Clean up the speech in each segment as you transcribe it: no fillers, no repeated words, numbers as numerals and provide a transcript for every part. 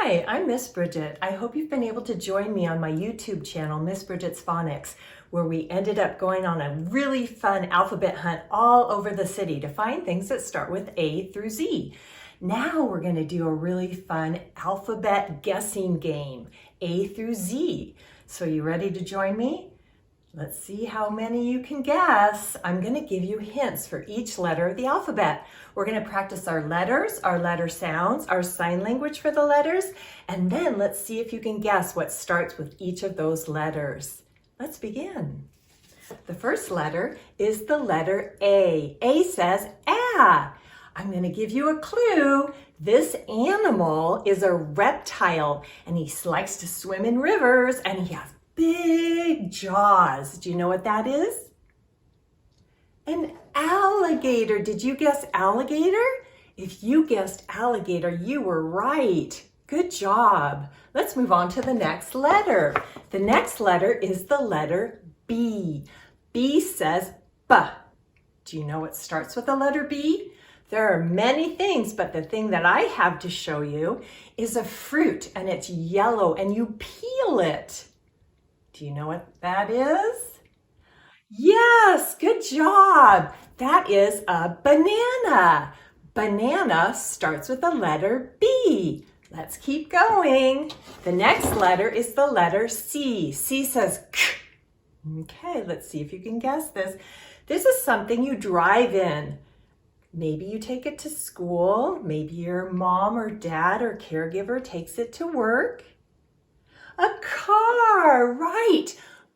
Hi, I'm Miss Bridget. I hope you've been able to join me on my YouTube channel, Miss Bridget's Phonics, where we ended up going on a really fun alphabet hunt all over the city to find things that start with A through Z. Now we're going to do a really fun alphabet guessing game, A through Z. So you ready to join me? Let's see how many you can guess. I'm going to give you hints for each letter of the alphabet. We're going to practice our letters, our letter sounds, our sign language for the letters, and then let's see if you can guess what starts with each of those letters. Let's begin. The first letter is the letter A. A says ah. I'm going to give you a clue. This animal is a reptile, and he likes to swim in rivers, and he has big jaws. Do you know what that is? An alligator. Did you guess alligator? If you guessed alligator, you were right. Good job. Let's move on to the next letter. The next letter is the letter B. B says B. Do you know what starts with the letter B? There are many things, but the thing that I have to show you is a fruit, and it's yellow, and you peel it. Do you know what that is? Yes, good job. That is a banana. Banana starts with the letter B. Let's keep going. The next letter is the letter C. C says K. Okay, let's see if you can guess this. This is something you drive in. Maybe you take it to school. Maybe your mom or dad or caregiver takes it to work. A car, right.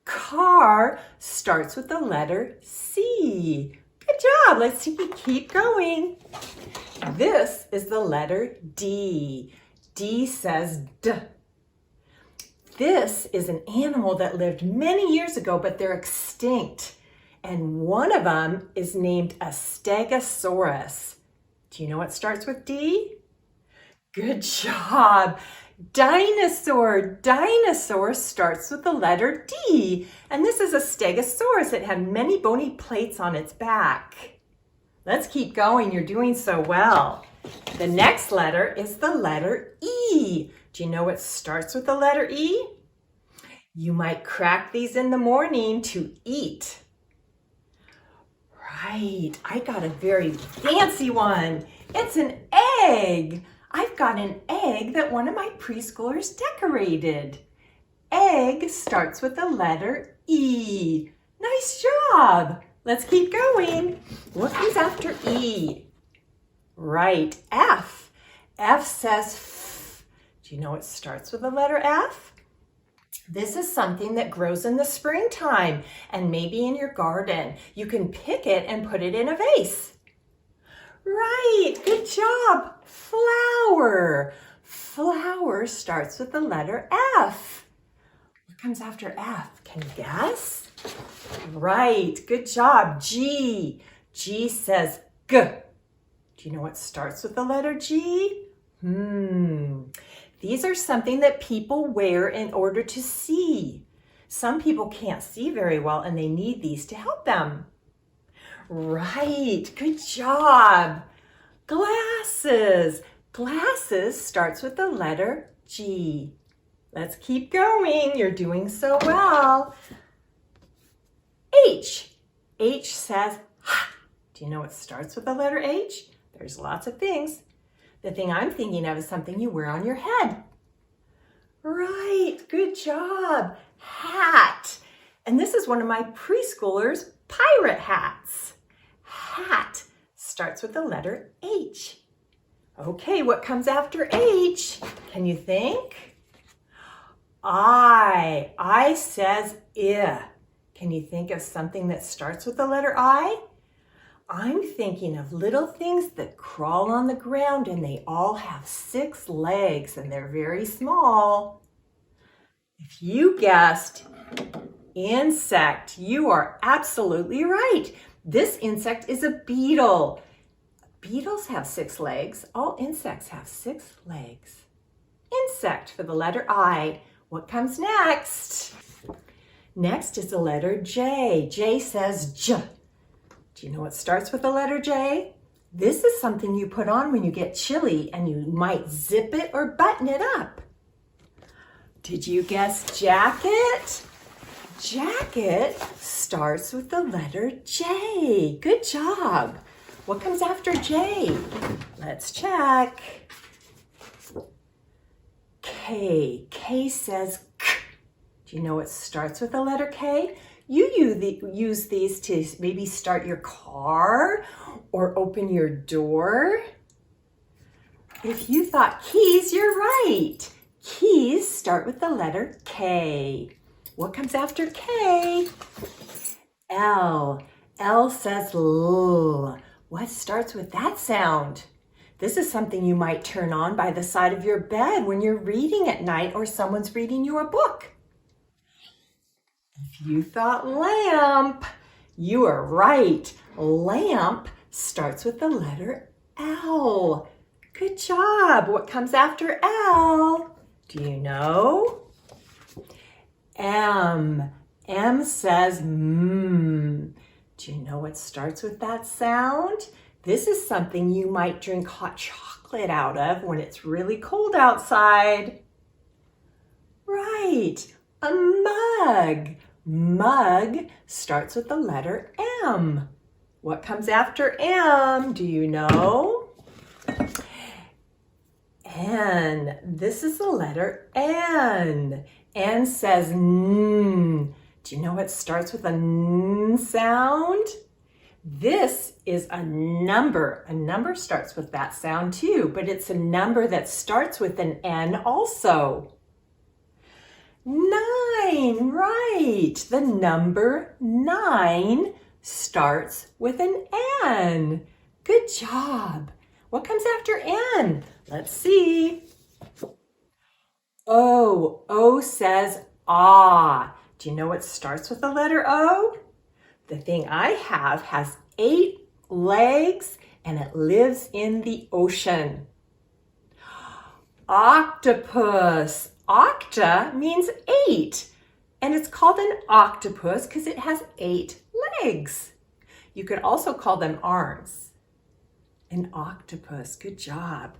Car starts with the letter C. Good job. Let's keep going. This is the letter D. D says D. This is an animal that lived many years ago, but they're extinct. And one of them is named a Stegosaurus. Do you know what starts with D? Good job. Dinosaur. Dinosaur starts with the letter D. And this is a Stegosaurus. It had many bony plates on its back. Let's keep going. You're doing so well. The next letter is the letter E. Do you know what starts with the letter E? You might crack these in the morning to eat. Right. I got a very fancy one. It's an egg. I've got an egg that one of my preschoolers decorated. Egg starts with the letter E. Nice job. Let's keep going. What comes after E? Right, F. F says F. Do you know it starts with the letter F? This is something that grows in the springtime and maybe in your garden. You can pick it and put it in a vase. Right, good job. Flower. Flower starts with the letter F. What comes after F? Can you guess? Right, good job. G. G says G. Do you know what starts with the letter G? These are something that people wear in order to see. Some people can't see very well and they need these to help them. Right, good job. Glasses. Glasses starts with the letter G. Let's keep going. You're doing so well. H. H says ha. Do you know what starts with the letter H? There's lots of things. The thing I'm thinking of is something you wear on your head. Right, good job. Hat. And this is one of my preschoolers' pirate hats. Hat starts with the letter H. Okay, what comes after H? Can you think? I. I says I. Can you think of something that starts with the letter I? I'm thinking of little things that crawl on the ground and they all have 6 legs and they're very small. If you guessed insect, you are absolutely right. This insect is a beetle. Beetles have 6 legs. All insects have 6 legs. Insect for the letter I. What comes next? Next is the letter J. J says J. Do you know what starts with the letter J? This is something you put on when you get chilly and you might zip it or button it up. Did you guess jacket? Jacket starts with the letter J. Good job. What comes after J? Let's check. K. K says K. Do you know what starts with the letter K? You use these to maybe start your car or open your door. If you thought keys, you're right. Keys start with the letter K. What comes after K? L. L says L. What starts with that sound? This is something you might turn on by the side of your bed when you're reading at night or someone's reading you a book. If you thought lamp, you are right. Lamp starts with the letter L. Good job. What comes after L? Do you know? M. M says mm. Do you know what starts with that sound? This is something you might drink hot chocolate out of when it's really cold outside. Right, a mug. Mug starts with the letter M. What comes after M? Do you know? N. This is the letter N. N says N. Do you know what starts with a N sound? This is a number. A number starts with that sound too, but it's a number that starts with an N also. 9, right. The number 9 starts with an N. Good job. What comes after N? Let's see. O. O says ah. Do you know what starts with the letter O? The thing I have has 8 legs and it lives in the ocean. Octopus. Octa means 8, and it's called an octopus because it has 8 legs. You could also call them arms. An octopus. Good job.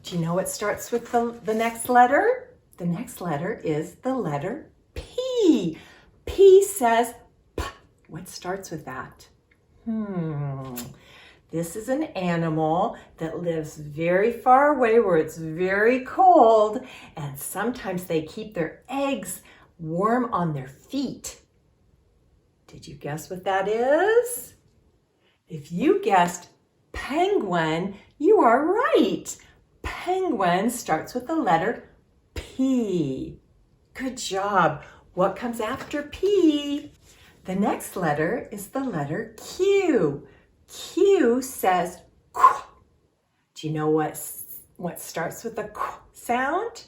Do you know what starts with the next letter? The next letter is the letter P. P says P. What starts with that? This is an animal that lives very far away where it's very cold, and sometimes they keep their eggs warm on their feet. Did you guess what that is? If you guessed penguin, you are right. Penguin starts with the letter P. Good job. What comes after P? The next letter is the letter Q. Q says Q. Do you know what starts with the Q sound?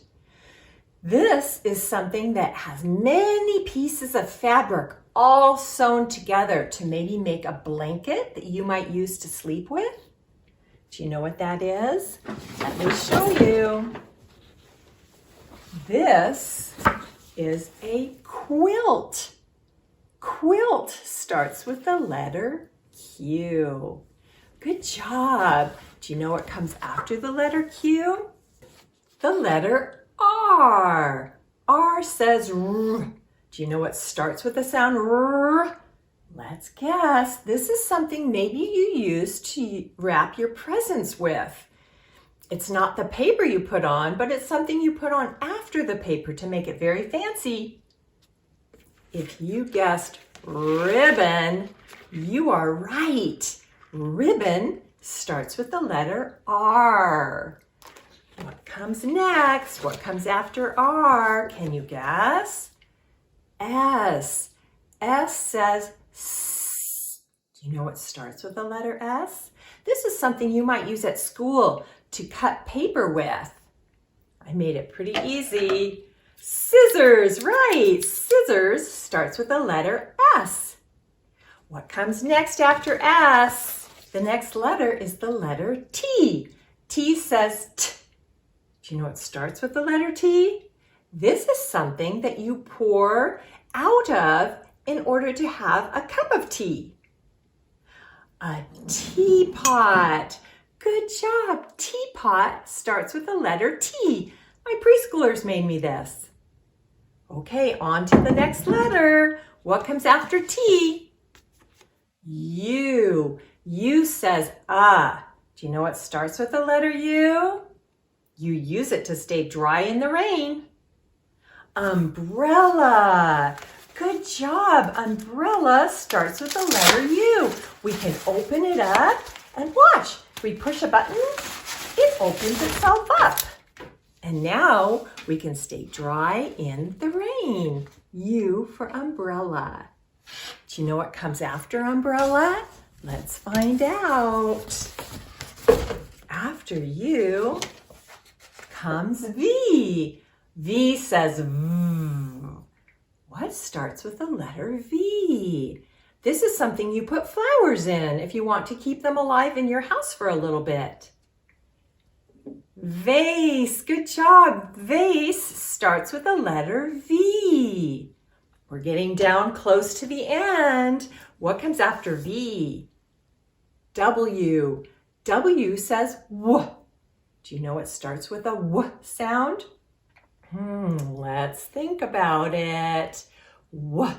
This is something that has many pieces of fabric all sewn together to maybe make a blanket that you might use to sleep with. Do you know what that is? Let me show you. This is a quilt. Quilt starts with the letter Q. Good job. Do you know what comes after the letter Q? The letter R. R says R. Do you know what starts with the sound R? Let's guess. This is something maybe you use to wrap your presents with. It's not the paper you put on, but it's something you put on after the paper to make it very fancy. If you guessed ribbon, you are right. Ribbon starts with the letter R. What comes next? What comes after R? Can you guess? S. S says S. Do you know what starts with the letter S? This is something you might use at school to cut paper with. I made it pretty easy. Scissors, right. Scissors starts with the letter S. What comes next after S? The next letter is the letter T. T says T. Do you know what starts with the letter T? This is something that you pour out of in order to have a cup of tea. A teapot. Good job. Teapot starts with the letter T. My preschoolers made me this. Okay, on to the next letter. What comes after T? U. U says ah. Do you know what starts with the letter U? You use it to stay dry in the rain. Umbrella. Good job. Umbrella starts with the letter U. We can open it up and watch. We push a button, it opens itself up. And now we can stay dry in the rain. U for umbrella. Do you know what comes after umbrella? Let's find out. After U comes V. V says V. What starts with the letter V? This is something you put flowers in if you want to keep them alive in your house for a little bit. Vase, good job. Vase starts with the letter V. We're getting down close to the end. What comes after V? W. W says W. Do you know it starts with a W sound? Let's think about it. W.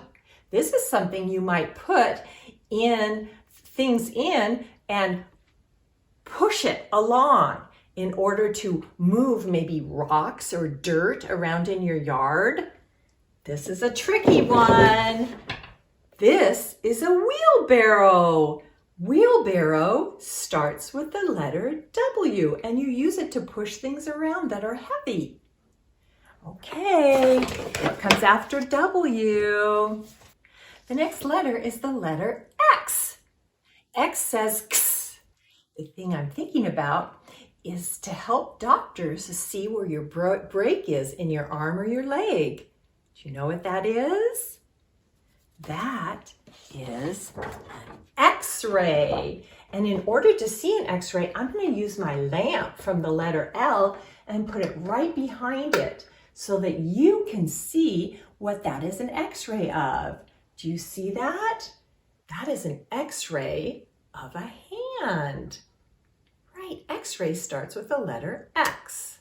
This is something you might put things in and push it along in order to move maybe rocks or dirt around in your yard. This is a tricky one. This is a wheelbarrow. Wheelbarrow starts with the letter W, and you use it to push things around that are heavy. Okay, what comes after W? The next letter is the letter X. X says X. The thing I'm thinking about is to help doctors see where your break is in your arm or your leg. Do you know what that is? That is an X-ray. And in order to see an X-ray, I'm going to use my lamp from the letter L and put it right behind it so that you can see what that is an X-ray of. Do you see that? That is an X-ray of a hand. Right, X-ray starts with the letter X.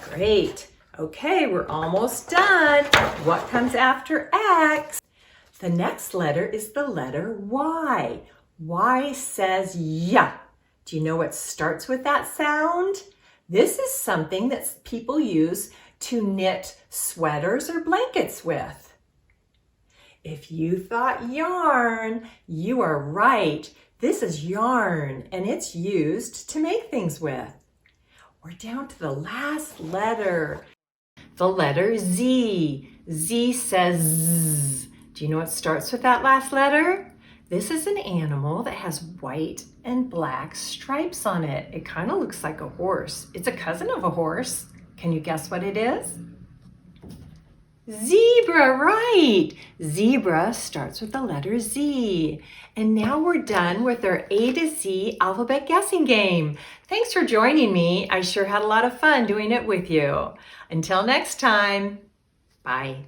Great. Okay, we're almost done. What comes after X? The next letter is the letter Y. Y says ya. Do you know what starts with that sound? This is something that people use to knit sweaters or blankets with. If you thought yarn, you are right. This is yarn, and it's used to make things with. We're down to the last letter, the letter Z. Z says Z. Do you know what starts with that last letter? This is an animal that has white and black stripes on it. It kind of looks like a horse. It's a cousin of a horse. Can you guess what it is? Zebra, right. Zebra starts with the letter Z. And now we're done with our A to Z alphabet guessing game. Thanks for joining me. I sure had a lot of fun doing it with you. Until next time, bye.